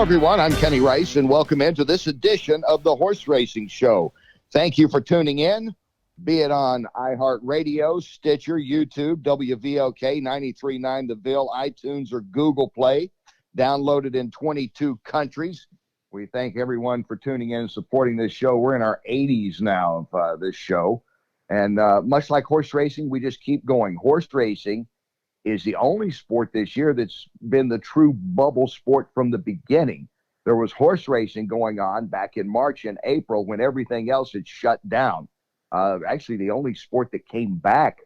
everyone. I'm Kenny Rice, and welcome into this edition of the Horse Racing Show. Thank you for tuning in, be it on iHeartRadio, Stitcher, YouTube, WVOK 93.9 The Ville, iTunes, or Google Play. Downloaded in 22 countries. We thank everyone for tuning in and supporting this show. We're in our 80s now of this show. And much like horse racing, we just keep going. Horse racing is the only sport this year that's been the true bubble sport from the beginning. There was horse racing going on back in March and April when everything else had shut down. Actually, the only sport that came back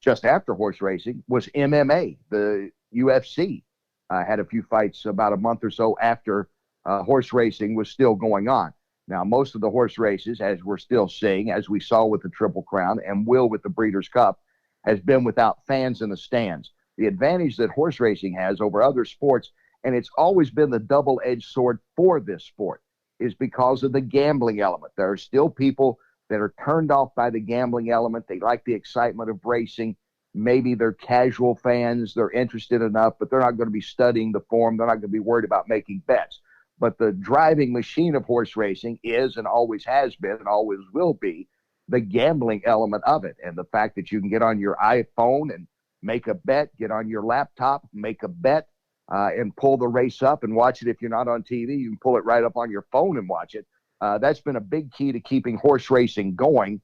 just after horse racing was MMA. The UFC had a few fights about a month or so after horse racing was still going on. Now, most of the horse races, as we're still seeing, as we saw with the Triple Crown and will with the Breeders' Cup, has been without fans in the stands. The advantage that horse racing has over other sports, and it's always been the double-edged sword for this sport, is because of the gambling element. There are still people that are turned off by the gambling element. They like the excitement of racing. Maybe they're casual fans. They're interested enough, but they're not going to be studying the form. They're not going to be worried about making bets. But the driving machine of horse racing is and always has been and always will be the gambling element of it. And the fact that you can get on your iPhone and make a bet, get on your laptop, make a bet, and pull the race up and watch it. If you're not on TV, you can pull it right up on your phone and watch it. That's been a big key to keeping horse racing going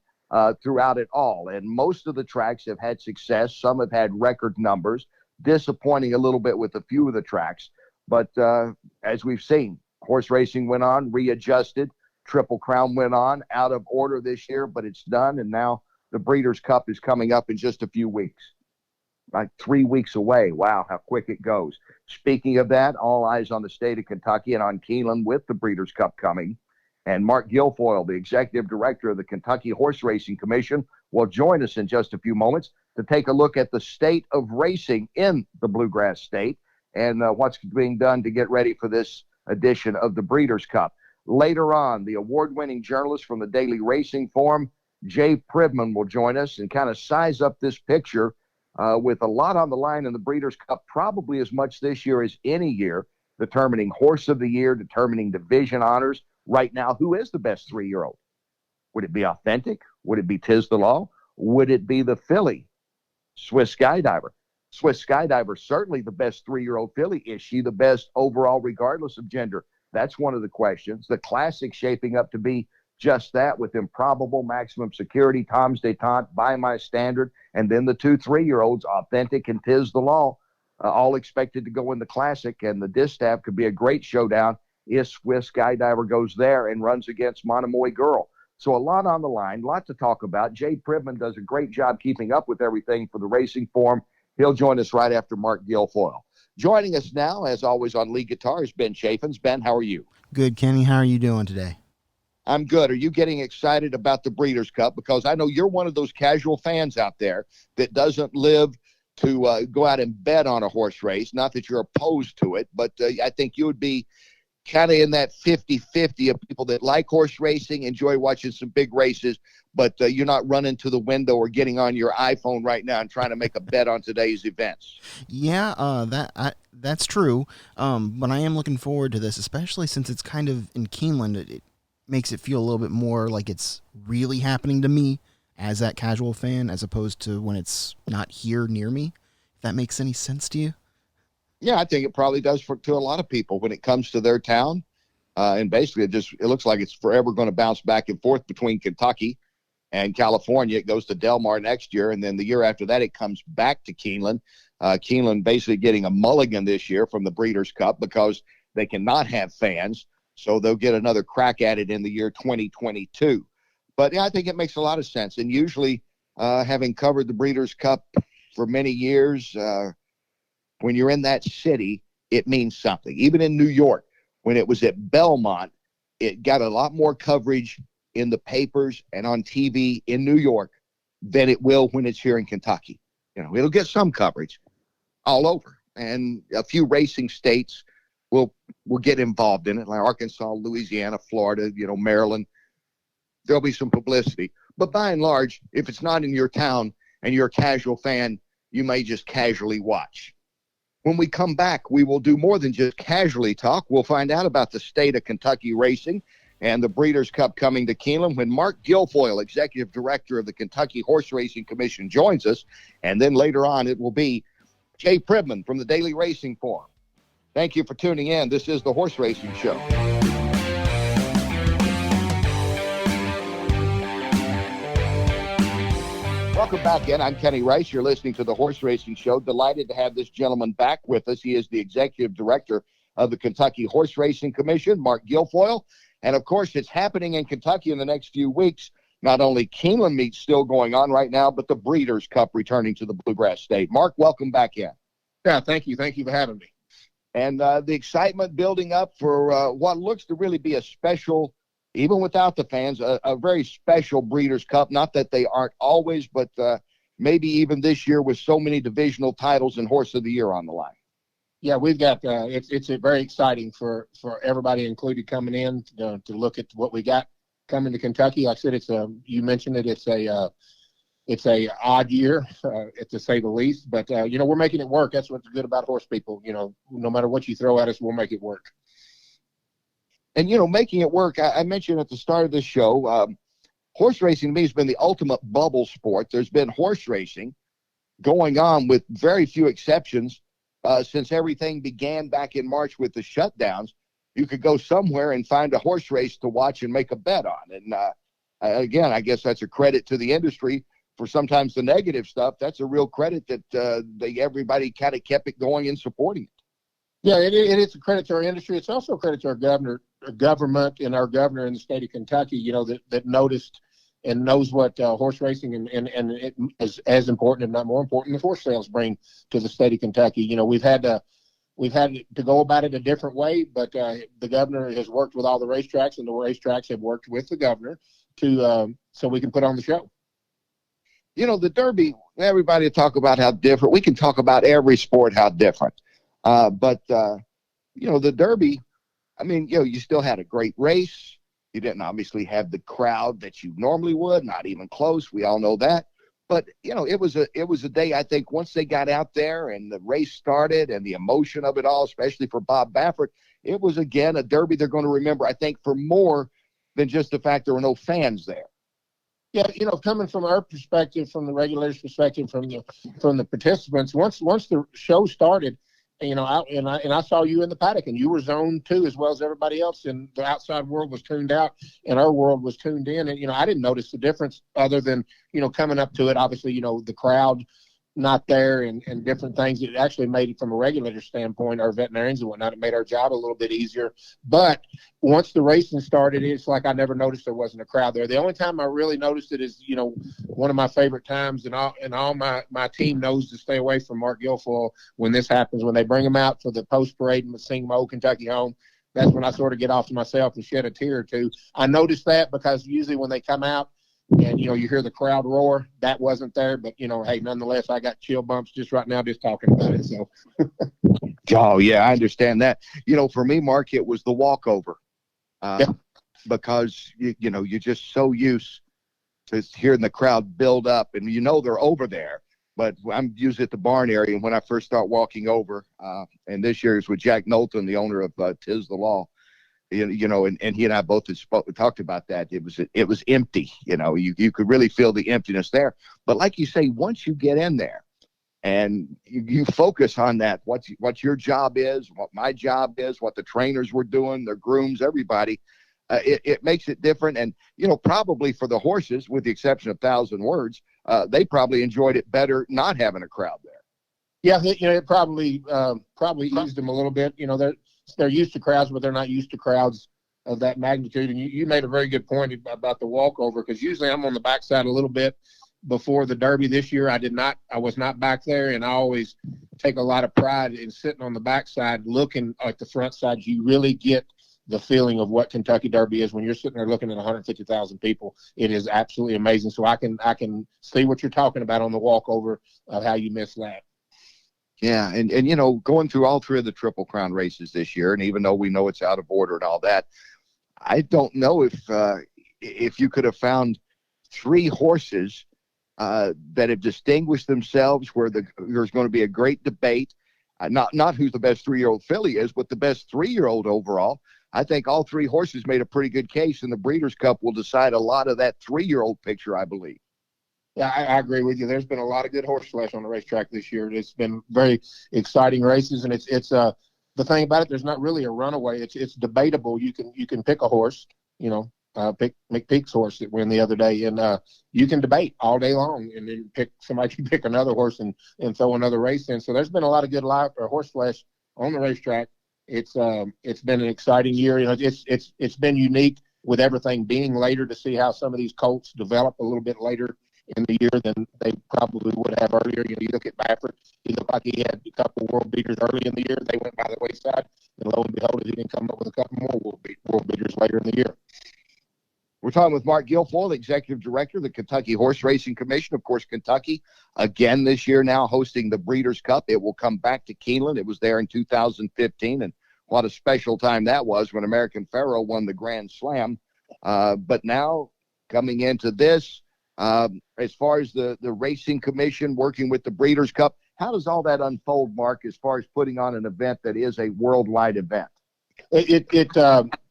throughout it all. And most of the tracks have had success. Some have had record numbers, disappointing a little bit with a few of the tracks. But as we've seen, horse racing went on, readjusted. Triple Crown went on, out of order this year, but it's done. And now the Breeders' Cup is coming up in just a few weeks, like 3 weeks away. Wow, how quick it goes. Speaking of that, all eyes on the state of Kentucky and on Keeneland with the Breeders' Cup coming. And Marc Guilfoil, the executive director of the Kentucky Horse Racing Commission, will join us in just a few moments to take a look at the state of racing in the Bluegrass State and what's being done to get ready for this edition of the Breeders' Cup. Later on, the award-winning journalist from the Daily Racing Form, Jay Privman, will join us and kind of size up this picture with a lot on the line in the Breeders' Cup, probably as much this year as any year, determining Horse of the Year, determining division honors. Right now, who is the best 3-year-old? Would it be Authentic? Would it be Tiz the Law? Would it be the filly, Swiss Skydiver? Swiss Skydiver, certainly the best 3-year-old filly. Is she the best overall, regardless of gender? That's one of the questions. The Classic shaping up to be just that, with Improbable, Maximum Security, Tom's Detente, By My Standard, and then the 2 3-year-olds, Authentic and Tiz the Law, all expected to go in the Classic. And the distaff could be a great showdown if Swiss Skydiver goes there and runs against Monomoy Girl. So a lot on the line, a lot to talk about. Jay Privman does a great job keeping up with everything for the Racing Form. He'll join us right after Marc Guilfoil. Joining us now, as always, on lead guitar is Ben Chaffins. Ben, how are you? Good, Kenny. How are you doing today? I'm good. Are you getting excited about the Breeders' Cup? Because I know you're one of those casual fans out there that doesn't live to go out and bet on a horse race. Not that you're opposed to it, but I think you would be kind of in that 50-50 of people that like horse racing, enjoy watching some big races, but you're not running to the window or getting on your iPhone right now and trying to make a bet on today's events. Yeah, that's true. But I am looking forward to this, especially since it's kind of in Keeneland. It makes it feel a little bit more like it's really happening to me as that casual fan, as opposed to when it's not here near me. If that makes any sense to you? Yeah, I think it probably does to a lot of people when it comes to their town. And basically, it looks like it's forever going to bounce back and forth between Kentucky and California. It goes to Del Mar next year, and then the year after that, it comes back to Keeneland. Keeneland basically getting a mulligan this year from the Breeders' Cup because they cannot have fans, so they'll get another crack at it in the year 2022. But yeah, I think it makes a lot of sense. And usually, having covered the Breeders' Cup for many years, when you're in that city, it means something. Even in New York, when it was at Belmont, it got a lot more coverage in the papers and on TV in New York than it will when it's here in Kentucky. You know, it'll get some coverage all over. And a few racing states will get involved in it, like Arkansas, Louisiana, Florida, Maryland. There'll be some publicity. But by and large, if it's not in your town and you're a casual fan, you may just casually watch. When we come back, we will do more than just casually talk. We'll find out about the state of Kentucky racing and the Breeders' Cup coming to Keeneland when Marc Guilfoil, Executive Director of the Kentucky Horse Racing Commission, joins us. And then later on, it will be Jay Privman from the Daily Racing Forum. Thank you for tuning in. This is the Horse Racing Show. Welcome back in. I'm Kenny Rice. You're listening to the Horse Racing Show. Delighted to have this gentleman back with us. He is the Executive Director of the Kentucky Horse Racing Commission, Marc Guilfoil. And, of course, it's happening in Kentucky in the next few weeks. Not only Keeneland meets still going on right now, but the Breeders' Cup returning to the Bluegrass State. Marc, welcome back in. Yeah, thank you. Thank you for having me. And the excitement building up for what looks to really be a special, even without the fans, a very special Breeders' Cup. Not that they aren't always, but maybe even this year with so many divisional titles and Horse of the Year on the line. Yeah, we've got it's very exciting for everybody included coming in to look at what we got coming to Kentucky. Like I said, you mentioned it. It's a odd year, to say the least. But we're making it work. That's what's good about horse people. No matter what you throw at us, we'll make it work. And making it work. I mentioned at the start of this show, horse racing to me has been the ultimate bubble sport. There's been horse racing going on with very few exceptions. Since everything began back in March with the shutdowns, you could go somewhere and find a horse race to watch and make a bet on. And again, I guess that's a credit to the industry for sometimes the negative stuff. That's a real credit that everybody kind of kept it going and supporting it. Yeah, it is a credit to our industry. It's also a credit to our government and our governor in the state of Kentucky, that noticed and knows what horse racing and it is as important, if not more important, the horse sales bring to the state of Kentucky. We've had to go about it a different way, but the governor has worked with all the racetracks, and the racetracks have worked with the governor so we can put on the show. The Derby, everybody talk about how different. We can talk about every sport, how different. But the Derby, you still had a great race. You didn't obviously have the crowd that you normally would, not even close. We all know that. But, it was a day, I think, once they got out there and the race started and the emotion of it all, especially for Bob Baffert, it was, again, a Derby they're going to remember, I think, for more than just the fact there were no fans there. Yeah, coming from our perspective, from the regulators' perspective, from the participants, once the show started, I saw you in the paddock, and you were zoned too, as well as everybody else, and the outside world was tuned out, and our world was tuned in, and I didn't notice the difference other than coming up to it. Obviously, the crowd not there and different things. It actually made it, from a regulator standpoint, our veterinarians and whatnot, it made our job a little bit easier. But once the racing started, it's like I never noticed there wasn't a crowd there. The only time I really noticed it is, one of my favorite times, and all my team knows to stay away from Marc Guilfoil when this happens, when they bring him out for the post parade and sing my old Kentucky home. That's when I sort of get off to myself and shed a tear or two. I noticed that because usually when they come out, and, you hear the crowd roar. That wasn't there. But, hey, nonetheless, I got chill bumps just right now just talking about it. So. Oh, yeah, I understand that. For me, Marc, it was the walkover. Because, you're just so used to hearing the crowd build up. And they're over there. But I'm usually at the barn area. And when I first start walking over, and this year is with Jack Knowlton, the owner of Tis the Law. And he and I both talked about that. It was empty. You could really feel the emptiness there. But like you say, once you get in there and you focus on that, what your job is, what my job is, what the trainers were doing, their grooms, everybody, it makes it different. And, probably for the horses, with the exception of 1,000 Words, they probably enjoyed it better not having a crowd there. Yeah, it probably eased them a little bit. They're used to crowds, but they're not used to crowds of that magnitude. And you made a very good point about the walkover, because usually I'm on the backside a little bit before the Derby. This year I was not back there, and I always take a lot of pride in sitting on the backside looking at the front side. You really get the feeling of what Kentucky Derby is when you're sitting there looking at 150,000 people. It is absolutely amazing. So I can see what you're talking about on the walkover of how you missed that. Yeah, and going through all three of the Triple Crown races this year, and even though we know it's out of order and all that, I don't know if you could have found three horses that have distinguished themselves where there's going to be a great debate, Not who the best 3-year-old filly is, but the best 3-year-old overall. I think all three horses made a pretty good case, and the Breeders' Cup will decide a lot of that 3-year-old picture, I believe. Yeah, I agree with you. There's been a lot of good horse flesh on the racetrack this year. It's been very exciting races, and it's the thing about it. There's not really a runaway. It's debatable. You can pick a horse. Pick McPeak's horse that won the other day, and you can debate all day long, and then somebody can pick another horse and throw another race in. So there's been a lot of good horse flesh on the racetrack. It's been an exciting year. It's been unique with everything being later to see how some of these colts develop a little bit later in the year than they probably would have earlier. You look at Baffert, he looked like he had a couple world beaters early in the year. They went by the wayside, and lo and behold, he didn't come up with a couple more world beaters later in the year. We're talking with Marc Guilfoil, the Executive Director of the Kentucky Horse Racing Commission. Of course, Kentucky, again this year now hosting the Breeders' Cup. It will come back to Keeneland. It was there in 2015, and what a special time that was when American Pharoah won the Grand Slam. But now, coming into this, as far as the Racing Commission working with the Breeders' Cup, how does all that unfold, Marc, as far as putting on an event that is a worldwide event? It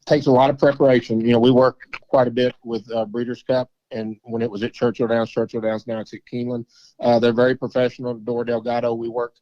takes a lot of preparation. We work quite a bit with Breeders' Cup, and when it was at Churchill Downs, now it's at Keeneland. They're very professional. Dora Delgado, we worked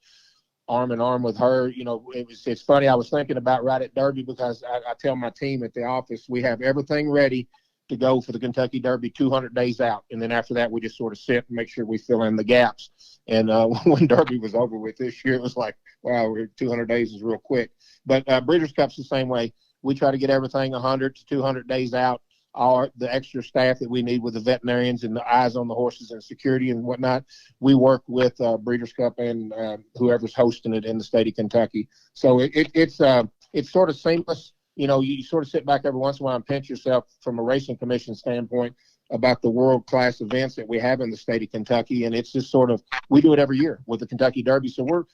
arm in arm with her. It's funny. I was thinking about right at Derby because I tell my team at the office we have everything ready to go for the Kentucky Derby 200 days out, and then after that we just sort of sit and make sure we fill in the gaps. And when Derby was over with this year, it was like, wow, 200 days is real quick. But Breeders' Cup's the same way. We try to get everything 100 to 200 days out. The extra staff that we need with the veterinarians and the eyes on the horses and security and whatnot, we work with Breeders' Cup and whoever's hosting it in the state of Kentucky. So it's sort of seamless. You sort of sit back every once in a while and pinch yourself from a racing commission standpoint about the world-class events that we have in the state of Kentucky, and it's just sort of, we do it every year with the Kentucky Derby. So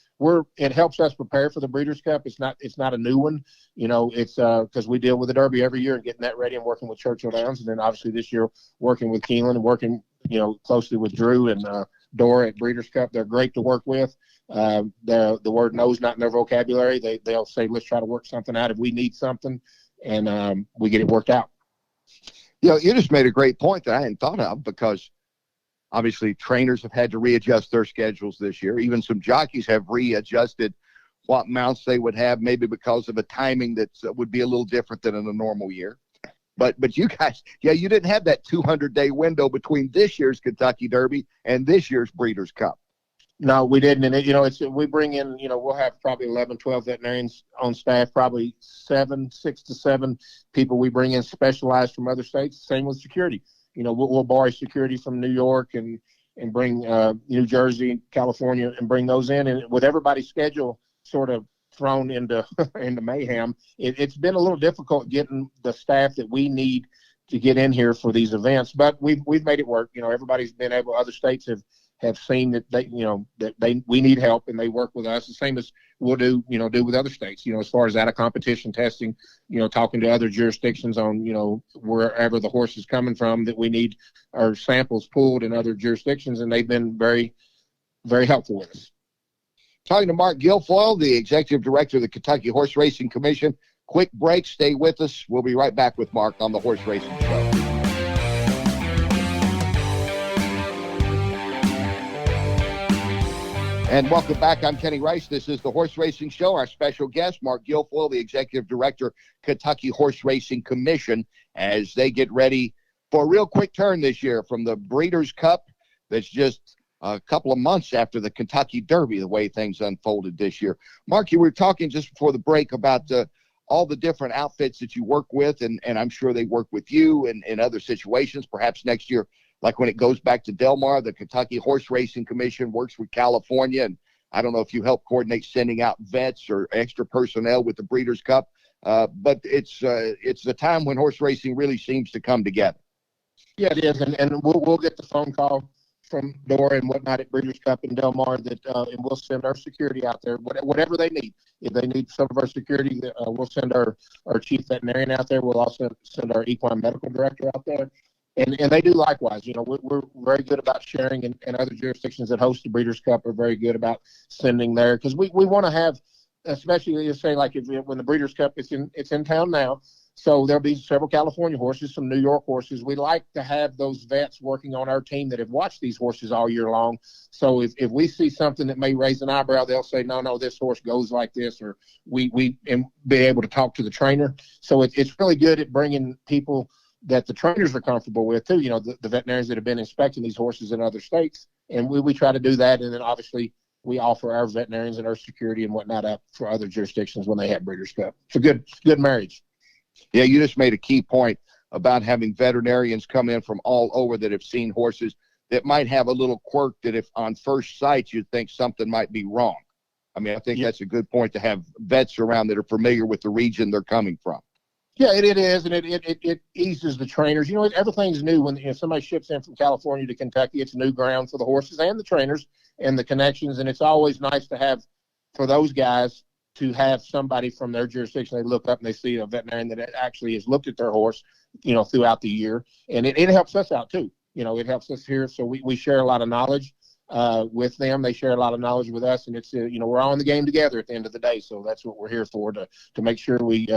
it helps us prepare for the Breeders' Cup. It's not a new one, it's because we deal with the Derby every year and getting that ready and working with Churchill Downs, and then obviously this year working with Keeneland and working closely with Drew and Dora at Breeders' Cup. They're great to work with. The word no's not in their vocabulary. They'll say, let's try to work something out if we need something, and we get it worked out. You just made a great point that I hadn't thought of, because obviously trainers have had to readjust their schedules this year. Even some jockeys have readjusted what mounts they would have, maybe because of a timing that would be a little different than in a normal year. But you guys, you didn't have that 200-day window between this year's Kentucky Derby and this year's Breeders' Cup. No, we didn't. And we bring in, we'll have probably 11, 12 veterinarians on staff, probably 6 to 7 people we bring in specialized from other states. Same with security. We'll borrow security from New York and bring New Jersey, California, and bring those in. And with everybody's schedule sort of thrown into mayhem, it's been a little difficult getting the staff that we need to get in here for these events. But we've made it work. Everybody's been able. Other states have seen that we need help, and they work with us the same as we'll do with other states, as far as out of competition testing, talking to other jurisdictions on, wherever the horse is coming from that we need our samples pulled in other jurisdictions. And they've been very, very helpful with us. Talking to Marc Guilfoil, the Executive Director of the Kentucky Horse Racing Commission. Quick break. Stay with us. We'll be right back with Marc on the Horse Racing Show. And welcome back. I'm Kenny Rice. This is the Horse Racing Show. Our special guest, Marc Guilfoil, the Executive Director, Kentucky Horse Racing Commission, as they get ready for a real quick turn this year from the Breeders' Cup. That's just a couple of months after the Kentucky Derby, the way things unfolded this year. Marc, you were talking just before the break about all the different outfits that you work with, and I'm sure they work with you in other situations. Perhaps next year, like when it goes back to Del Mar, the Kentucky Horse Racing Commission works with California, and I don't know if you help coordinate sending out vets or extra personnel with the Breeders' Cup, but it's the time when horse racing really seems to come together. Yeah, it is, and we'll get the phone call from Dora and whatnot at Breeders' Cup in Del Mar and we'll send our security out there, whatever they need. If they need some of our security, we'll send our chief veterinarian out there. We'll also send our equine medical director out there. And they do likewise. We're very good about sharing, and other jurisdictions that host the Breeders' Cup are very good about sending there, because we want to have, especially say like when the Breeders' Cup it's in town now, so there'll be several California horses, some New York horses. We like to have those vets working on our team that have watched these horses all year long. So if we see something that may raise an eyebrow, they'll say, no, this horse goes like this, or we and be able to talk to the trainer. So it's really good at bringing people that the trainers are comfortable with too, the veterinarians that have been inspecting these horses in other states. And we try to do that. And then obviously we offer our veterinarians and our security and whatnot up for other jurisdictions when they have Breeders' Cup. It's a good marriage. Yeah, you just made a key point about having veterinarians come in from all over that have seen horses that might have a little quirk that if on first sight you'd think something might be wrong. I mean, I think that's a good point to have vets around that are familiar with the region they're coming from. Yeah, it is, and it eases the trainers. Everything's new when somebody ships in from California to Kentucky. It's new ground for the horses and the trainers and the connections, and it's always nice to have, for those guys, to have somebody from their jurisdiction. They look up and they see a veterinarian that actually has looked at their horse, throughout the year, and it helps us out too. It helps us here, so we share a lot of knowledge with them. They share a lot of knowledge with us, and it's we're all in the game together at the end of the day. So that's what we're here for, to make sure we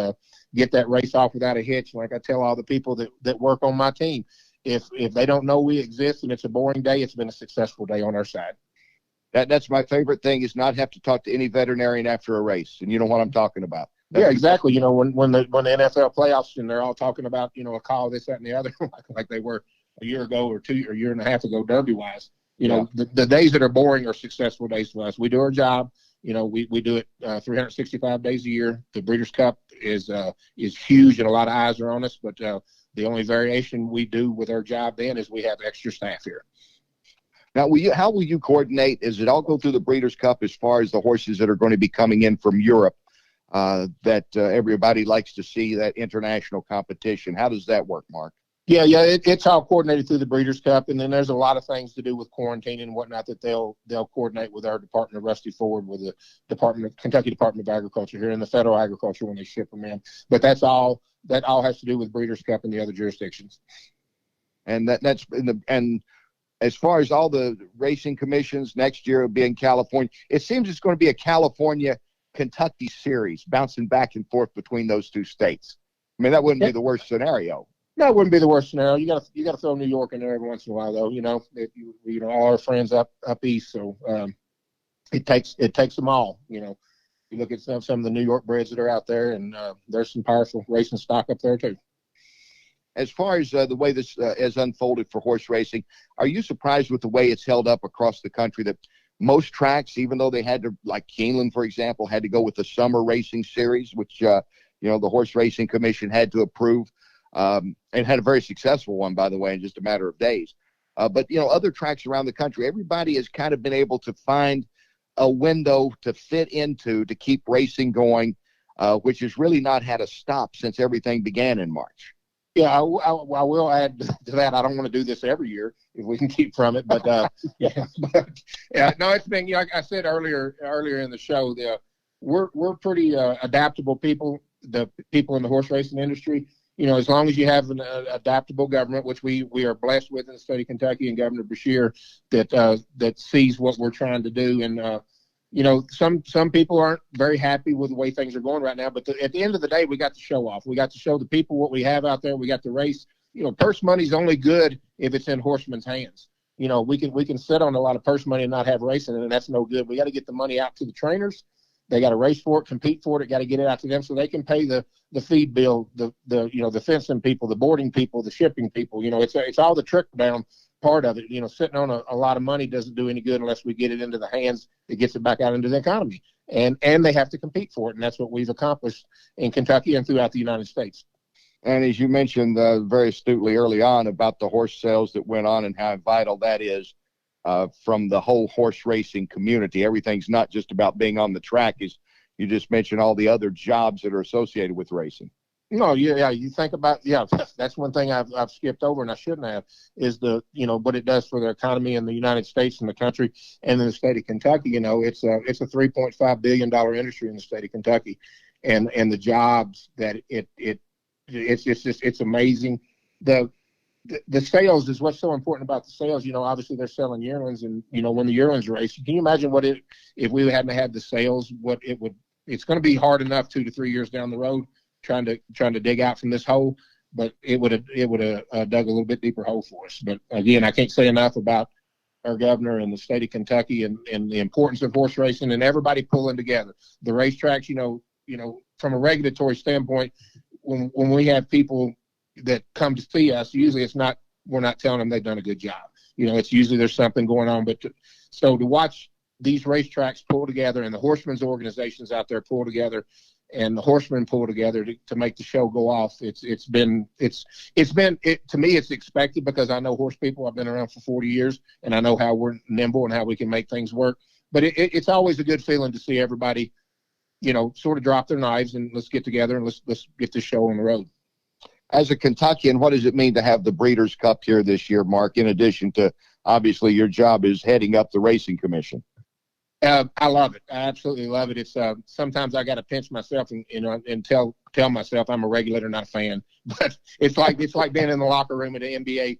get that race off without a hitch. Like I tell all the people that work on my team, if they don't know we exist and it's a boring day, it's been a successful day on our side. That's my favorite thing, is not have to talk to any veterinarian after a race, and you know what I'm talking about. Yeah, exactly. When the NFL playoffs and they're all talking about a call, this, that, and the other, like they were a year ago or a year and a half ago, Derby wise. The days that are boring are successful days for us. We do our job. We do it 365 days a year. The Breeders' Cup is huge, and a lot of eyes are on us. But the only variation we do with our job then is we have extra staff here. Now, how will you coordinate? Does it all go through the Breeders' Cup as far as the horses that are going to be coming in from Europe that everybody likes to see, that international competition? How does that work, Marc? Yeah, it's all coordinated through the Breeders' Cup, and then there's a lot of things to do with quarantine and whatnot that they'll coordinate with our department of Rusty Ford, with the Kentucky Department of Agriculture here, and the Federal Agriculture when they ship them in. But that all has to do with Breeders' Cup and the other jurisdictions. And that's and as far as all the racing commissions, next year will be in California. It seems it's going to be a California-Kentucky series, bouncing back and forth between those two states. I mean, that wouldn't be the worst scenario. No, it wouldn't be the worst scenario. You got to throw New York in there every once in a while, though. All our friends up east, so it takes them all. You look at some of the New York breds that are out there, and there's some powerful racing stock up there too. As far as the way this has unfolded for horse racing, are you surprised with the way it's held up across the country, that most tracks, even though they had to, like Keeneland, for example, had to go with the summer racing series, which, the Horse Racing Commission had to approve, and had a very successful one, by the way, in just a matter of days. But other tracks around the country, everybody has kind of been able to find a window to fit into to keep racing going, which has really not had a stop since everything began in March. Yeah, I will add to that. I don't want to do this every year if we can keep from it, but no, it's been, like I said earlier in the show, we're pretty adaptable people. The people in the horse racing industry, as long as you have an adaptable government, which we are blessed with in the state of Kentucky, and Governor Beshear that sees what we're trying to do, and some people aren't very happy with the way things are going right now, but at the end of the day, we got to show off. We got to show the people what we have out there. We got to race. Purse money's only good if it's in horsemen's hands. We can sit on a lot of purse money and not have racing, and that's no good. We got to get the money out to the trainers. They got to race for it, compete for it. Got to get it out to them so they can pay the feed bill, the fencing people, the boarding people, the shipping people. It's all the trickle down part of it. Sitting on a lot of money doesn't do any good unless we get it into the hands that gets it back out into the economy. And they have to compete for it, and that's what we've accomplished in Kentucky and throughout the United States. And as you mentioned very astutely early on about the horse sales that went on and how vital that is from the whole horse racing community. Everything's not just about being on the track, as you just mentioned, all the other jobs that are associated with racing. No, yeah. You think about, that's one thing I've skipped over, and I shouldn't have, is what it does for the economy in the United States and the country and in the state of Kentucky. It's a $3.5 billion industry in the state of Kentucky, and the jobs that it's amazing. the sales is what's so important about the sales. Obviously they're selling yearlings, and when the yearlings race, can you imagine if we hadn't had the sales, it's going to be hard enough 2 to 3 years down the road trying to dig out from this hole, but it would have dug a little bit deeper hole for us. But again, I can't say enough about our governor and the state of Kentucky and the importance of horse racing and everybody pulling together. The racetracks, from a regulatory standpoint, when we have people that come to see us, usually we're not telling them they've done a good job. It's usually there's something going on. So to watch these racetracks pull together and the horsemen's organizations out there pull together and the horsemen pull together to make the show go off, to me, it's expected, because I know horse people. I've been around for 40 years, and I know how we're nimble and how we can make things work. But it's always a good feeling to see everybody, sort of drop their knives and let's get together and let's get this show on the road. As a Kentuckian, what does it mean to have the Breeders' Cup here this year, Mark, in addition to, obviously, your job is heading up the Racing Commission? I love it. I absolutely love it. It's sometimes I got to pinch myself and tell myself I'm a regulator, not a fan. But it's like being in the locker room at an NBA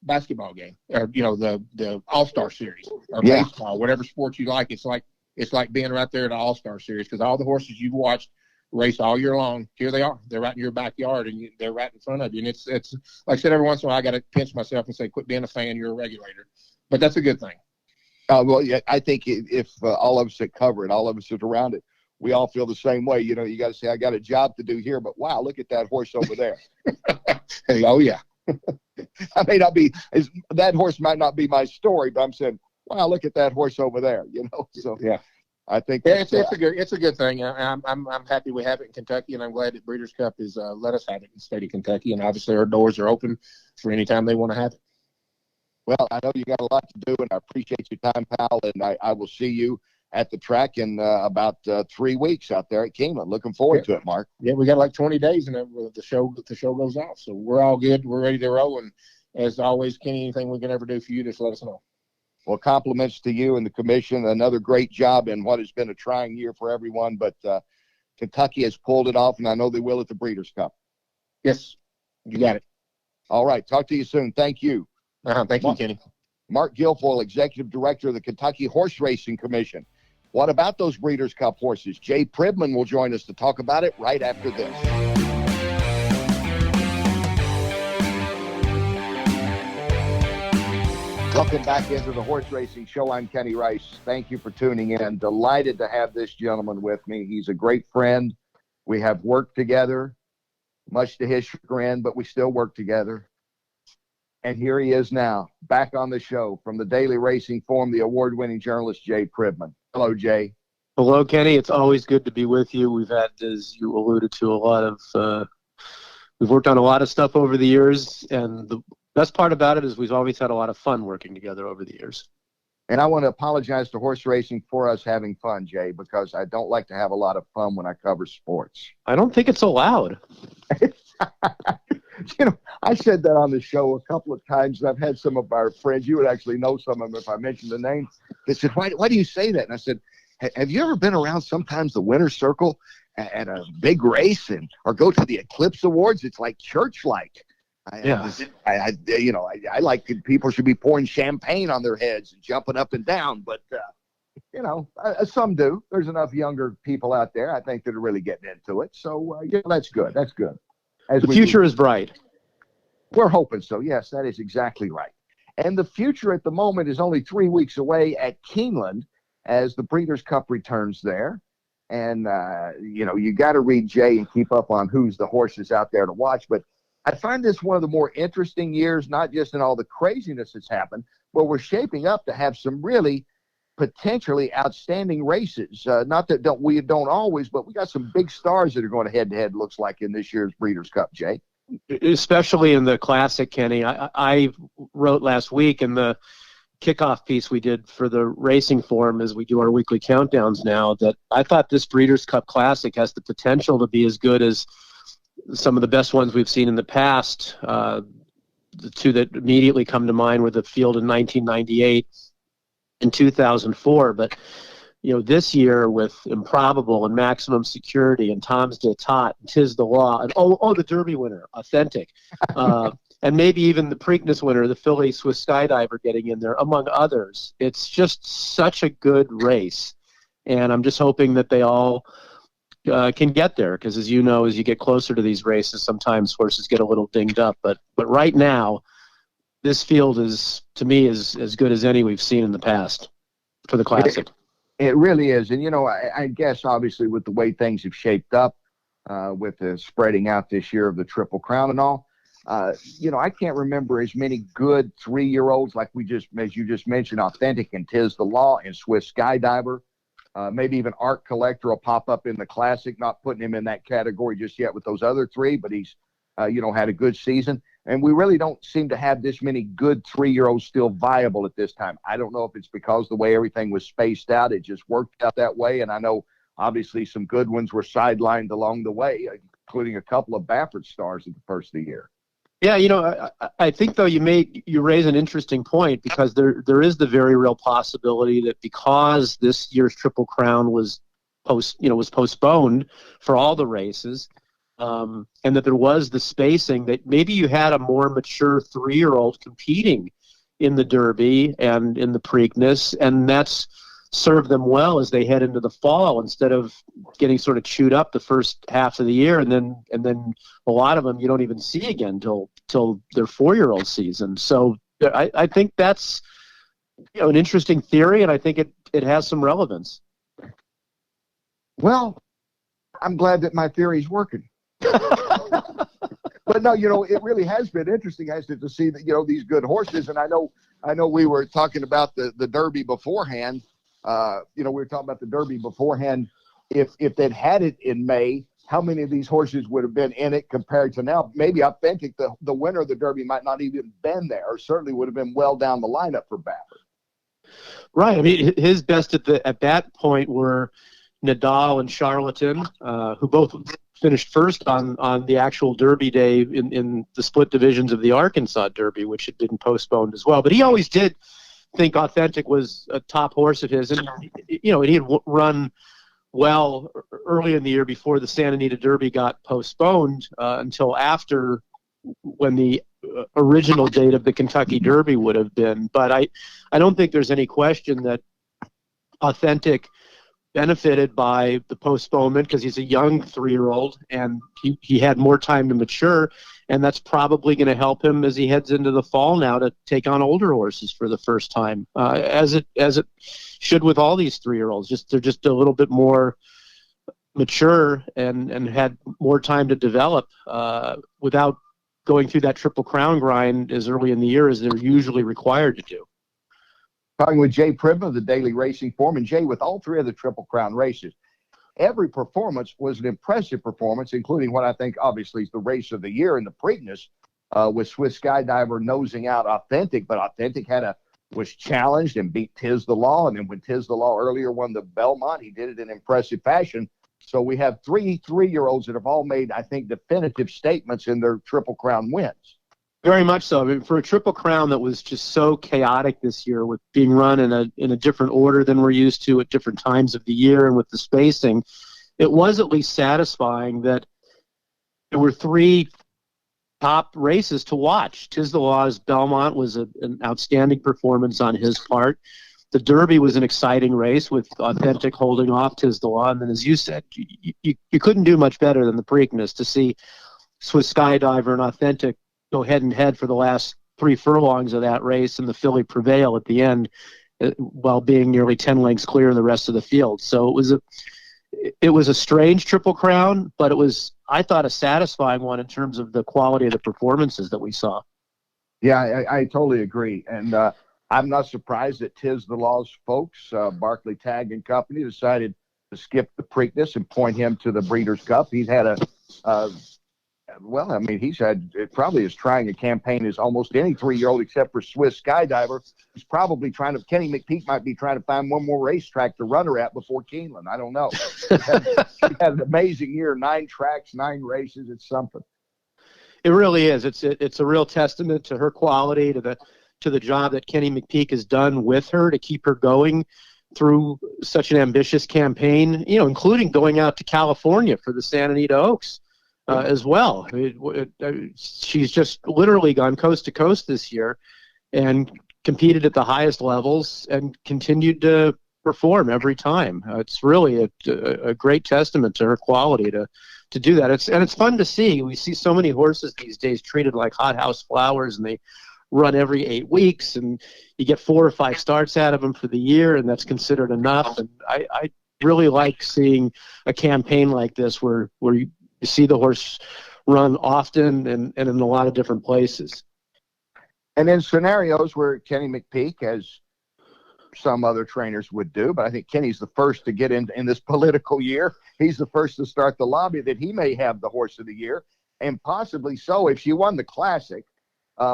basketball game, or the All-Star Series, or baseball, whatever sport you like. It's like being right there at the All-Star Series, because all the horses you've watched race all year long, here they are. They're right in your backyard, and they're right in front of you. And it's like I said, every once in a while I got to pinch myself and say, quit being a fan, you're a regulator. But that's a good thing. Well, yeah, I think if all of us that cover it, all of us that are around it, we all feel the same way. You got to say, I got a job to do here, but wow, look at that horse over there. Hey, oh, yeah. That horse might not be my story, but I'm saying, wow, look at that horse over there. So yeah. I think it's a good thing. I'm happy we have it in Kentucky, and I'm glad that Breeders' Cup is let us have it in the state of Kentucky. And obviously, our doors are open for any time they want to have it. Well, I know you got a lot to do, and I appreciate your time, pal. And I will see you at the track in about 3 weeks out there at Keeneland. Looking forward to it, Mark. Yeah, we got like 20 days, and the show goes off. So we're all good. We're ready to roll. And as always, Kenny, anything we can ever do for you, just let us know. Well, compliments to you and the commission. Another great job in what has been a trying year for everyone. But Kentucky has pulled it off, and I know they will at the Breeders' Cup. Yes, you got it. All right. Talk to you soon. Thank you. Thank you, Kenny. Marc Guilfoil, Executive Director of the Kentucky Horse Racing Commission. What about those Breeders' Cup horses? Jay Privman will join us to talk about it right after this. Welcome back into the Horse Racing Show. I'm Kenny Rice. Thank you for tuning in. Delighted to have this gentleman with me. He's a great friend. We have worked together, much to his chagrin, but we still work together. And here he is now, back on the show from the Daily Racing Form, the award-winning journalist, Jay Privman. Hello, Jay. Hello, Kenny. It's always good to be with you. We've had, as you alluded to, we've worked on a lot of stuff over the years, and the best part about it is we've always had a lot of fun working together over the years. And I want to apologize to horse racing for us having fun, Jay, because I don't like to have a lot of fun when I cover sports. I don't think it's allowed. I said that on the show a couple of times, and I've had some of our friends, you would actually know some of them if I mentioned the name, they said, why do you say that? And I said, have you ever been around sometimes the winner's circle at a big race or go to the Eclipse Awards? It's like church-like. Yeah. I like people should be pouring champagne on their heads and jumping up and down, but some do. There's enough younger people out there, I think, that are really getting into it. So that's good. That's good. The future is bright. We're hoping so. Yes, that is exactly right. And the future at the moment is only 3 weeks away at Keeneland as the Breeders' Cup returns there. And you got to read Jay and keep up on who's the horses out there to watch, but I find this one of the more interesting years, not just in all the craziness that's happened, but we're shaping up to have some really potentially outstanding races. Not that we don't always, but we got some big stars that are going head-to-head, looks like, in this year's Breeders' Cup, Jay. Especially in the Classic, Kenny. I wrote last week in the kickoff piece we did for the Racing Forum, as we do our weekly countdowns now, that I thought this Breeders' Cup Classic has the potential to be as good as some of the best ones we've seen in the past. The two that immediately come to mind were the field in 1998 and 2004. But, this year with Improbable and Maximum Security and Tom's d'Etat and Tis the Law and, the Derby winner, Authentic. and maybe even the Preakness winner, the Philly Swiss Skydiver, getting in there, among others. It's just such a good race, and I'm just hoping that they all can get there, because as you know, as you get closer to these races, sometimes horses get a little dinged up. But right now, this field is, to me, is as good as any we've seen in the past for the Classic. It really is. And, I guess, obviously, with the way things have shaped up, with the spreading out this year of the Triple Crown and all, I can't remember as many good 3-year-olds like as you just mentioned, Authentic and Tiz the Law and Swiss Skydiver. Maybe even Art Collector will pop up in the Classic, not putting him in that category just yet with those other three, but he's, had a good season. And we really don't seem to have this many good 3-year-olds still viable at this time. I don't know if it's because the way everything was spaced out, it just worked out that way. And I know, obviously, some good ones were sidelined along the way, including a couple of Baffert stars at the first of the year. Yeah, I think, though, you raise an interesting point, because there is the very real possibility that because this year's Triple Crown was postponed for all the races, and that there was the spacing, that maybe you had a more mature 3-year-old competing in the Derby and in the Preakness, and that's served them well as they head into the fall, instead of getting sort of chewed up the first half of the year, and then a lot of them you don't even see again till their 4-year-old season. So I think that's an interesting theory, and I think it has some relevance. Well, I'm glad that my theory is working. But no, it really has been interesting, hasn't it, to see that, these good horses. And I know we were talking about the Derby beforehand. We were talking about the Derby beforehand. If they'd had it in May, how many of these horses would have been in it compared to now? Maybe Authentic, the winner of the Derby, might not even been there, or certainly would have been well down the lineup for Baffert. Right. I mean, his best at that point were Nadal and Charlatan, who both finished first on the actual Derby day in the split divisions of the Arkansas Derby, which had been postponed as well. But he always did think Authentic was a top horse of his, and he had run well early in the year before the Santa Anita Derby got postponed until after, when the original date of the Kentucky Derby would have been. But I don't think there's any question that Authentic benefited by the postponement, because he's a young 3-year-old and he had more time to mature, and that's probably going to help him as he heads into the fall now to take on older horses for the first time, as it should with all these 3-year-olds. They're just a little bit more mature and had more time to develop without going through that Triple Crown grind as early in the year as they're usually required to do. Talking with Jay Privman of the Daily Racing Form. And Jay, with all three of the Triple Crown races, every performance was an impressive performance, including what I think obviously is the race of the year in the Preakness, with Swiss Skydiver nosing out Authentic. But Authentic was challenged and beat Tiz the Law. And then when Tiz the Law earlier won the Belmont, he did it in impressive fashion. So we have 3-year-olds that have all made, I think, definitive statements in their Triple Crown wins. Very much so. I mean, for a Triple Crown that was just so chaotic this year, with being run in a different order than we're used to at different times of the year, and with the spacing, it was at least satisfying that there were 3 top races to watch. Tiz the Law's Belmont was an outstanding performance on his part. The Derby was an exciting race with Authentic holding off Tiz the Law, and then, as you said, you couldn't do much better than the Preakness to see Swiss Skydiver and Authentic go head and head for the last 3 furlongs of that race, and the filly prevail at the end, while being nearly 10 lengths clear of the rest of the field. So it was a strange Triple Crown, but it was, I thought, a satisfying one in terms of the quality of the performances that we saw. Yeah, I totally agree. And I'm not surprised that Tiz the Law's folks, Barclay Tagg and company, decided to skip the Preakness and point him to the Breeders' Cup. He's had he's had probably as trying a campaign as almost any 3-year-old, except for Swiss Skydiver, who's probably Kenny McPeak might be trying to find one more racetrack to run her at before Keeneland. I don't know. She had an amazing year, 9 tracks, 9 races. It's something. It really is. It's a real testament to her quality, to the job that Kenny McPeak has done with her to keep her going through such an ambitious campaign, including going out to California for the Santa Anita Oaks. as well. She's just literally gone coast to coast this year and competed at the highest levels and continued to perform every time. It's really a great testament to her quality to do that. It's fun to see. We see so many horses these days treated like hothouse flowers, and they run every 8 weeks, and you get 4 or 5 starts out of them for the year, and that's considered enough. And I really like seeing a campaign like this where you see the horse run often and in a lot of different places. And in scenarios where Kenny McPeak, as some other trainers would do, but I think Kenny's the first to get in this political year. He's the first to start the lobby that he may have the horse of the year, and possibly so if she won the Classic,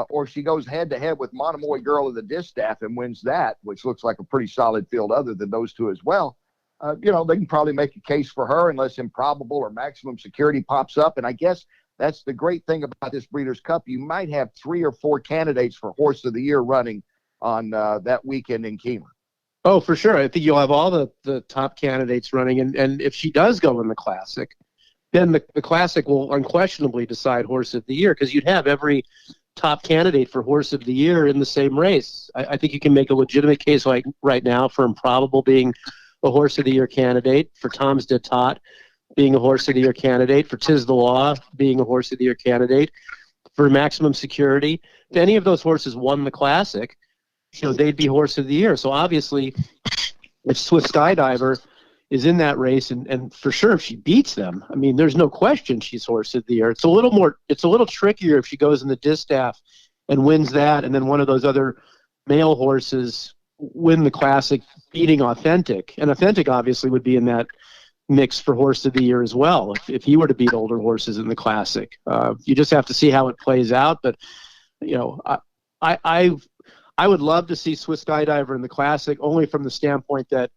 or she goes head-to-head with Monomoy Girl of the Distaff and wins that, which looks like a pretty solid field other than those two as well. They can probably make a case for her unless Improbable or Maximum Security pops up. And I guess that's the great thing about this Breeders' Cup. You might have 3 or 4 candidates for Horse of the Year running on that weekend in Keeneland. Oh, for sure. I think you'll have all the top candidates running. And if she does go in the Classic, then the Classic will unquestionably decide Horse of the Year, because you'd have every top candidate for Horse of the Year in the same race. I think you can make a legitimate case like right now for Improbable being a Horse of the Year candidate, for Tom's de Tot being a Horse of the Year candidate, for Tis the Law being a Horse of the Year candidate, for Maximum Security. If any of those horses won the Classic, they'd be Horse of the Year. So obviously, if Swiss Skydiver is in that race, and for sure if she beats them, I mean, there's no question she's Horse of the Year. It's a little trickier if she goes in the Distaff and wins that, and then one of those other male horses win the Classic, beating Authentic. And Authentic obviously would be in that mix for Horse of the Year as well if he were to beat older horses in the Classic. You just have to see how it plays out. But I would love to see Swiss Skydiver in the Classic, only from the standpoint that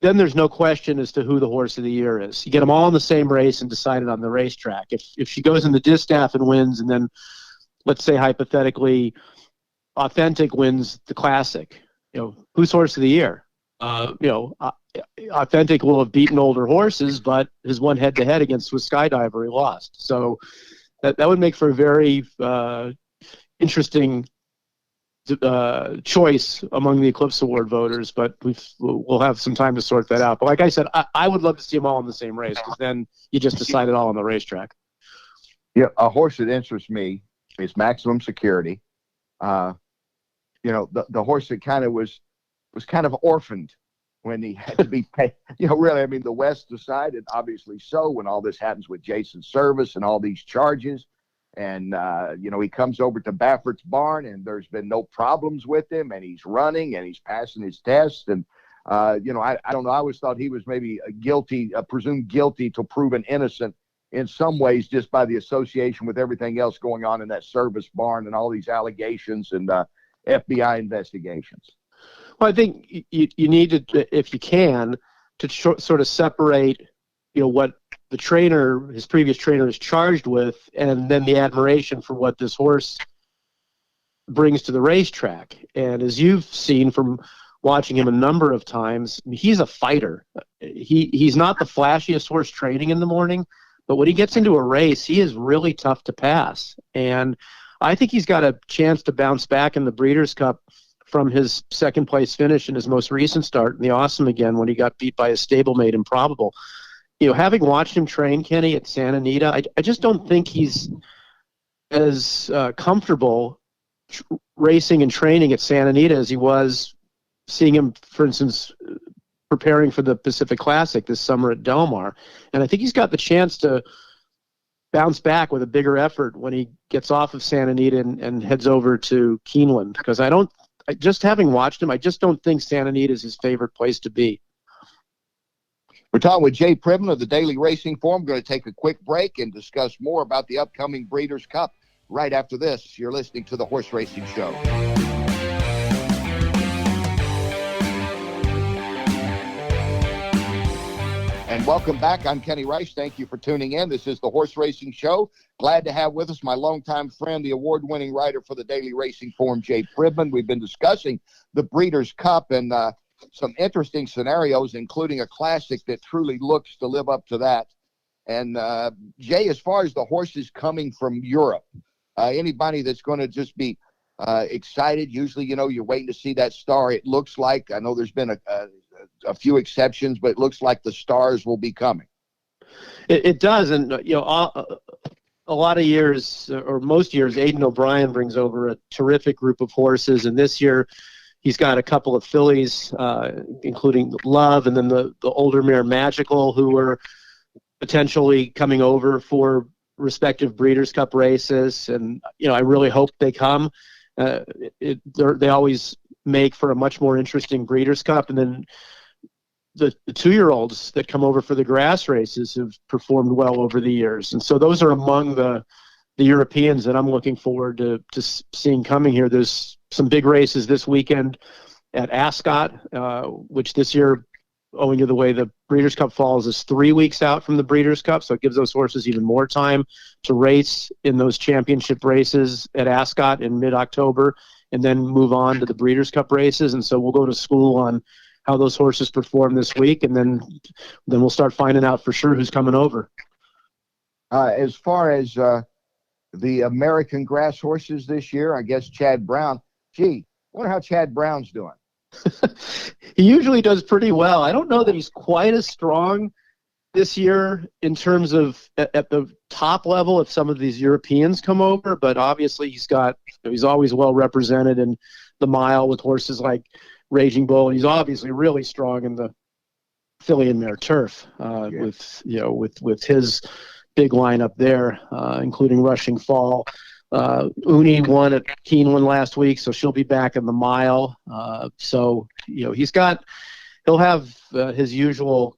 then there's no question as to who the Horse of the Year is. You get them all in the same race and decide it on the racetrack. If she goes in the Distaff and wins, and then let's say hypothetically Authentic wins the Classic, who's Horse of the Year? Authentic will have beaten older horses, but has won head-to-head against Swiss Skydiver. He lost. So that would make for a very interesting choice among the Eclipse Award voters, but we'll have some time to sort that out. But like I said, I would love to see them all in the same race, because then you just decide it all on the racetrack. Yeah, a horse that interests me is Maximum Security. The horse that kind of was kind of orphaned when he had to be paid. Really, I mean, the West decided, obviously so, when all this happens with Jason Service and all these charges. And, he comes over to Baffert's barn, and there's been no problems with him, and he's running, and he's passing his test. And, I don't know, I always thought he was maybe presumed guilty till proven innocent in some ways, just by the association with everything else going on in that Service barn and all these allegations and FBI investigations. Well, I think you need to, if you can, to sort of separate, what the trainer, his previous trainer, is charged with, and then the admiration for what this horse brings to the racetrack. And as you've seen from watching him a number of times, he's a fighter. He's not the flashiest horse training in the morning, but when he gets into a race, he is really tough to pass. And I think he's got a chance to bounce back in the Breeders' Cup from his second-place finish in his most recent start in the Awesome Again, when he got beat by his stablemate Improbable. Having watched him train, Kenny, at Santa Anita, I just don't think he's as comfortable racing and training at Santa Anita as he was seeing him, for instance, preparing for the Pacific Classic this summer at Del Mar. And I think he's got the chance to bounce back with a bigger effort when he gets off of Santa Anita and heads over to Keeneland, because just having watched him, I just don't think Santa Anita is his favorite place to be. We're talking with Jay Privman of the Daily Racing Form. We're going to take a quick break and discuss more about the upcoming Breeders' Cup right after this. You're listening to the Horse Racing Show. And welcome back. I'm Kenny Rice. Thank you for tuning in. This is the Horse Racing Show. Glad to have with us my longtime friend, the award-winning writer for the Daily Racing Form, Jay Privman. We've been discussing the Breeders' Cup and some interesting scenarios, including a Classic that truly looks to live up to that. And Jay, as far as the horses coming from Europe, anybody that's going to just be excited, usually, you're waiting to see that star. It looks like, I know there's been a few exceptions, but it looks like the stars will be coming. It does. And, a lot of years, or most years, Aidan O'Brien brings over a terrific group of horses. And this year, he's got a couple of fillies, including Love, and then the older mare Magical, who are potentially coming over for respective Breeders' Cup races. And, I really hope they come. They always make for a much more interesting Breeders' Cup. And then the 2-year-olds that come over for the grass races have performed well over the years. And so those are among the Europeans that I'm looking forward to seeing coming here. There's some big races this weekend at Ascot, which this year, owing to the way the Breeders' Cup falls, is 3 weeks out from the Breeders' Cup. So it gives those horses even more time to race in those championship races at Ascot in mid-October and then move on to the Breeders' Cup races. And so we'll go to school on how those horses perform this week, and then we'll start finding out for sure who's coming over. As far as the American grass horses this year, I guess Chad Brown. Gee, I wonder how Chad Brown's doing. He usually does pretty well. I don't know that he's quite as strong this year in terms of at the top level if some of these Europeans come over, but obviously he's always well represented in the mile with horses like Raging Bull. He's obviously really strong in the filly and mare turf with his big lineup there, including Rushing Fall. Uni won at Keeneland last week, so she'll be back in the mile. So he'll have his usual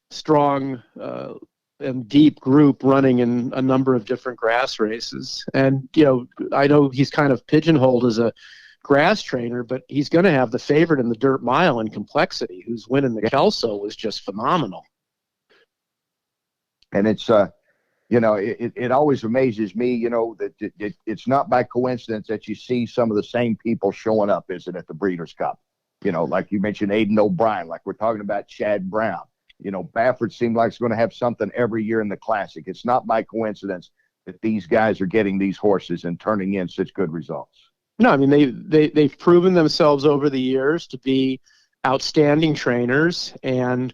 strong and deep group running in a number of different grass races. And I know he's kind of pigeonholed as a grass trainer, but he's going to have the favorite in the dirt mile in Complexity, who's winning the Kelso, was just phenomenal. And it's it always amazes me, that it's not by coincidence that you see some of the same people showing up, is it, at the Breeders' Cup? Like you mentioned, Aidan O'Brien, like we're talking about Chad Brown. Baffert seemed like it's going to have something every year in the Classic. It's not by coincidence that these guys are getting these horses and turning in such good results. No, I mean, they've proven themselves over the years to be outstanding trainers. And,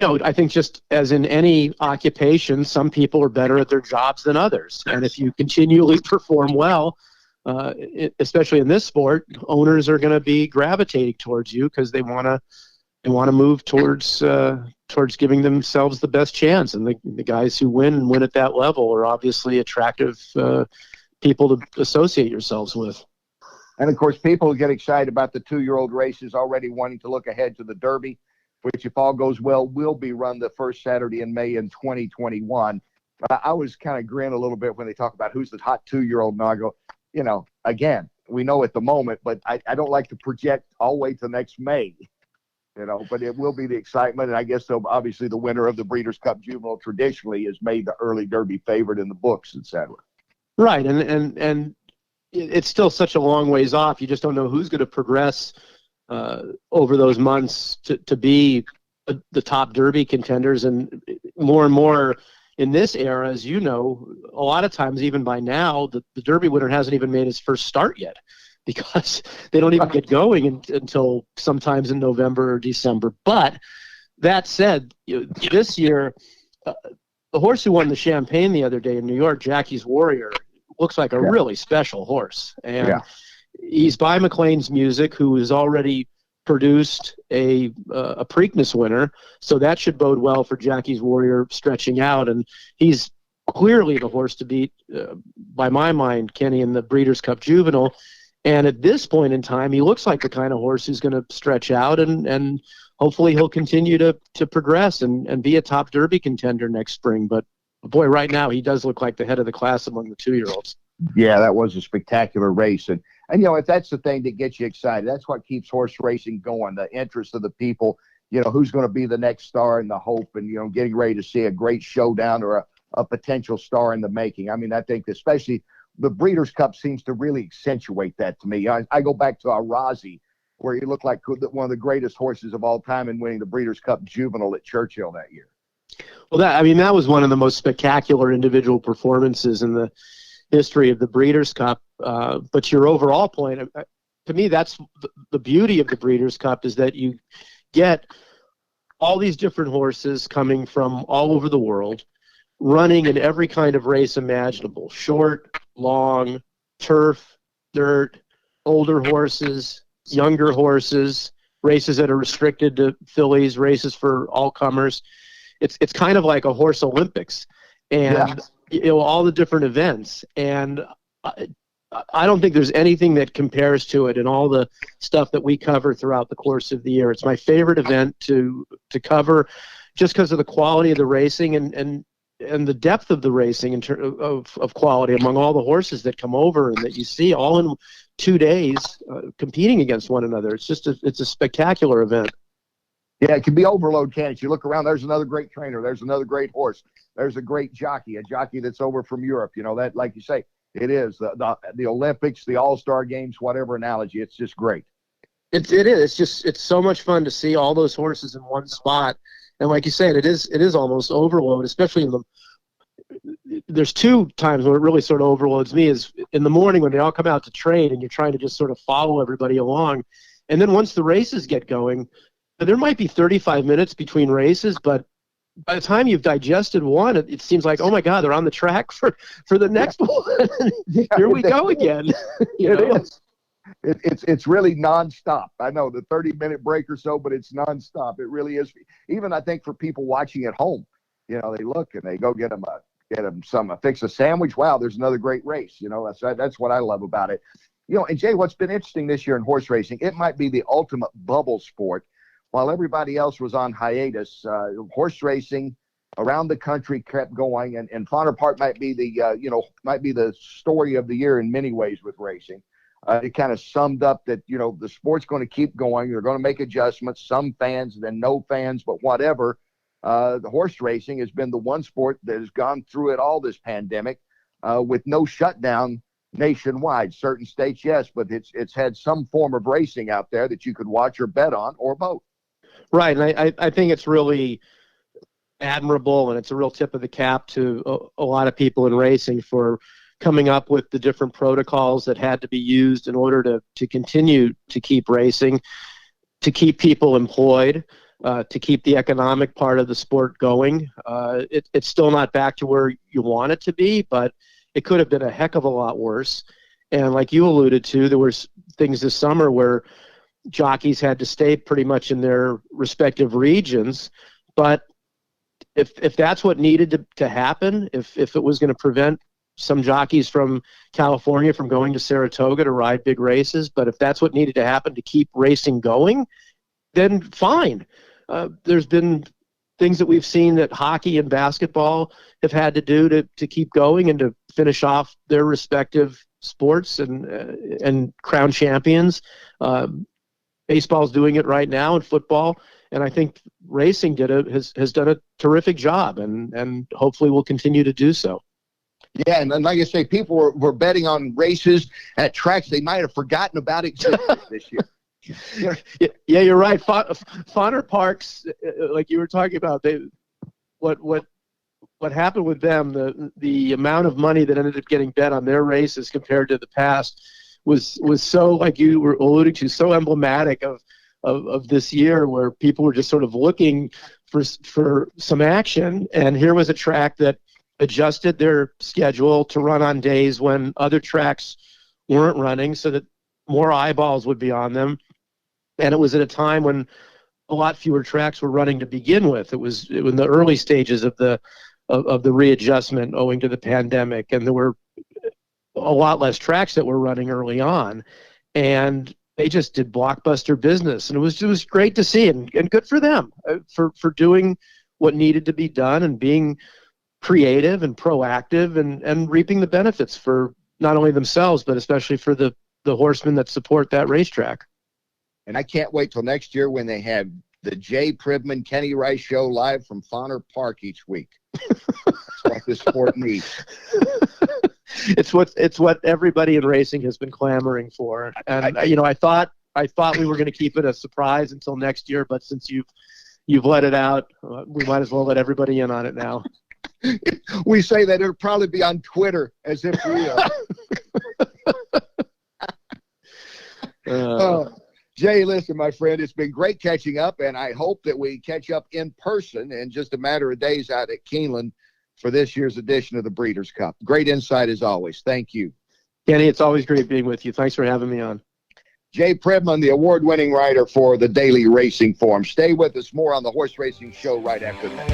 I think just as in any occupation, some people are better at their jobs than others. And if you continually perform well, especially in this sport, owners are going to be gravitating towards you because they want to move towards giving themselves the best chance. And the guys who win at that level are obviously attractive people to associate yourselves with. And, of course, people get excited about the 2-year-old races, already wanting to look ahead to the Derby, which, if all goes well, will be run the first Saturday in May in 2021. I was kind of grin a little bit when they talk about who's the hot 2-year-old. And I go, again, we know at the moment, but I don't like to project all the way to next May, but it will be the excitement. And I guess, so obviously, the winner of the Breeders' Cup Juvenile traditionally is made the early Derby favorite in the books, etc. Right. And it's still such a long ways off. You just don't know who's going to progress over those months to be the top Derby contenders. And more in this era, as you know, a lot of times, even by now, the Derby winner hasn't even made his first start yet because they don't even get going until sometimes in November or December. But that said, this year, the horse who won the Champagne the other day in New York, Jackie's Warrior, looks like a really special horse. And he's by McLean's Music, who has already produced a Preakness winner. So that should bode well for Jackie's Warrior stretching out. And he's clearly the horse to beat, by my mind, Kenny, in the Breeders' Cup Juvenile. And at this point in time, he looks like the kind of horse who's going to stretch out and hopefully he'll continue to progress and be a top Derby contender next spring. But boy, right now he does look like the head of the class among the 2-year-olds. Yeah, that was a spectacular race. And if that's the thing that gets you excited, that's what keeps horse racing going, the interest of the people, who's going to be the next star and the hope and, getting ready to see a great showdown or a potential star in the making. I mean, I think especially the Breeders' Cup seems to really accentuate that to me. I go back to Arazi, where he looked like one of the greatest horses of all time in winning the Breeders' Cup Juvenile at Churchill that year. Well, that was one of the most spectacular individual performances in the history of the Breeders' Cup. But your overall point, to me, that's the beauty of the Breeders' Cup, is that you get all these different horses coming from all over the world, running in every kind of race imaginable: short, long, turf, dirt, older horses, younger horses, races that are restricted to fillies, races for all comers. It's kind of like a horse Olympics, and all the different events. And I don't think there's anything that compares to it, and all the stuff that we cover throughout the course of the year. It's my favorite event to cover, just because of the quality of the racing and the depth of the racing in terms of quality among all the horses that come over and that you see all in 2 days competing against one another. It's a spectacular event. Yeah, it can be overload, can't it? You look around, there's another great trainer, there's another great horse, there's a great jockey, a jockey that's over from Europe. That, like you say, it is the Olympics, the All-Star Games, whatever analogy. It's just great. It is. It's so much fun to see all those horses in one spot. And like you said, it is almost overload, especially there's 2 times where it really sort of overloads me, is in the morning when they all come out to train and you're trying to just sort of follow everybody along. And then once the races get going, there might be 35 minutes between races, but by the time you've digested one, it seems like, oh my God, they're on the track for the next one. Here we go again. It's really nonstop. I know the 30-minute break or so, but it's nonstop. It really is. Even I think for people watching at home, they look and they go get them fix a sandwich. Wow, there's another great race. That's what I love about it. And Jay, what's been interesting this year in horse racing, it might be the ultimate bubble sport. While everybody else was on hiatus, horse racing around the country kept going, and Fauner Park might be the story of the year in many ways with racing. It kind of summed up that the sport's going to keep going. They're going to make adjustments. Some fans, then no fans, but whatever. The horse racing has been the one sport that has gone through it all this pandemic with no shutdown nationwide. Certain states, yes, but it's had some form of racing out there that you could watch or bet on, or both. Right, and I think it's really admirable, and it's a real tip of the cap to a lot of people in racing for coming up with the different protocols that had to be used in order to continue to keep racing, to keep people employed, to keep the economic part of the sport going. It's still not back to where you want it to be, but it could have been a heck of a lot worse. And like you alluded to, there were things this summer where jockeys had to stay pretty much in their respective regions. But if that's what needed to happen, if it was going to prevent some jockeys from California from going to Saratoga to ride big races, but if that's what needed to happen to keep racing going, then fine. There's been things that we've seen that hockey and basketball have had to do to keep going and to finish off their respective sports and crown champions. Baseball's doing it right now, and football, and I think racing has done a terrific job, and hopefully will continue to do so. Yeah, and like I say, people were betting on races at tracks they might have forgotten about existing this year. Yeah, you're right. Fauner Parks, like you were talking about, what happened with them, the amount of money that ended up getting bet on their races compared to the past was so, like you were alluding to, so emblematic of this year, where people were just sort of looking for some action, and here was a track that adjusted their schedule to run on days when other tracks weren't running, so that more eyeballs would be on them. And it was at a time when a lot fewer tracks were running to begin with. It was in the early stages of the readjustment owing to the pandemic, and there were a lot less tracks that were running early on, and they just did blockbuster business, and it was great to see, and good for them for doing what needed to be done and being creative and proactive and reaping the benefits for not only themselves but especially for the horsemen that support that racetrack. And I can't wait till next year when they have the Jay Privman Kenny Rice show live from Fauner Park each week. That's what this sport needs. It's what everybody in racing has been clamoring for, and I thought we were going to keep it a surprise until next year, but since you've You've let it out. We might as well let everybody in on it now. We say that it'll probably be on Twitter as if we are. Jay, listen, my friend, it's been great catching up, and I hope that we catch up in person in just a matter of days out at Keeneland for this year's edition of the Breeders' Cup. Great insight as always. Thank you. Kenny, it's always great being with you. Thanks for having me on. Jay Privman, the award-winning writer for the Daily Racing Form. Stay with us. More on the Horse Racing Show right after this.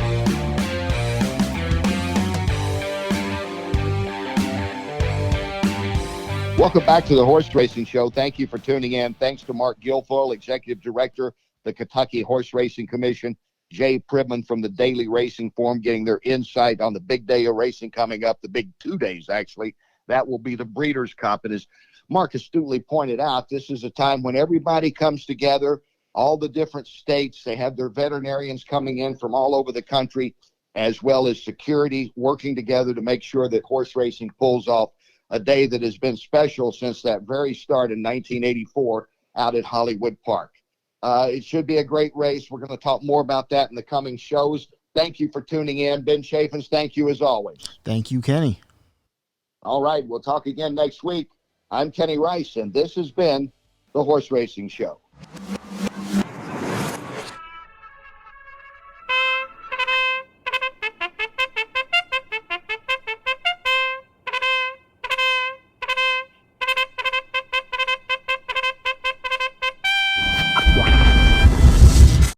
Welcome back to the Horse Racing Show. Thank you for tuning in. Thanks to Marc Guilfoil, Executive Director, the Kentucky Horse Racing Commission. Jay Privman from the Daily Racing Form getting their insight on the big day of racing coming up, the big 2 days, actually. That will be the Breeders' Cup. And as Marc astutely pointed out, this is a time when everybody comes together, all the different states. They have their veterinarians coming in from all over the country, as well as security working together to make sure that horse racing pulls off a day that has been special since that very start in 1984 out at Hollywood Park. It should be a great race. We're going to talk more about that in the coming shows. Thank you for tuning in. Ben Chaffins, thank you as always. Thank you, Kenny. All right, we'll talk again next week. I'm Kenny Rice, and this has been the Horse Racing Show.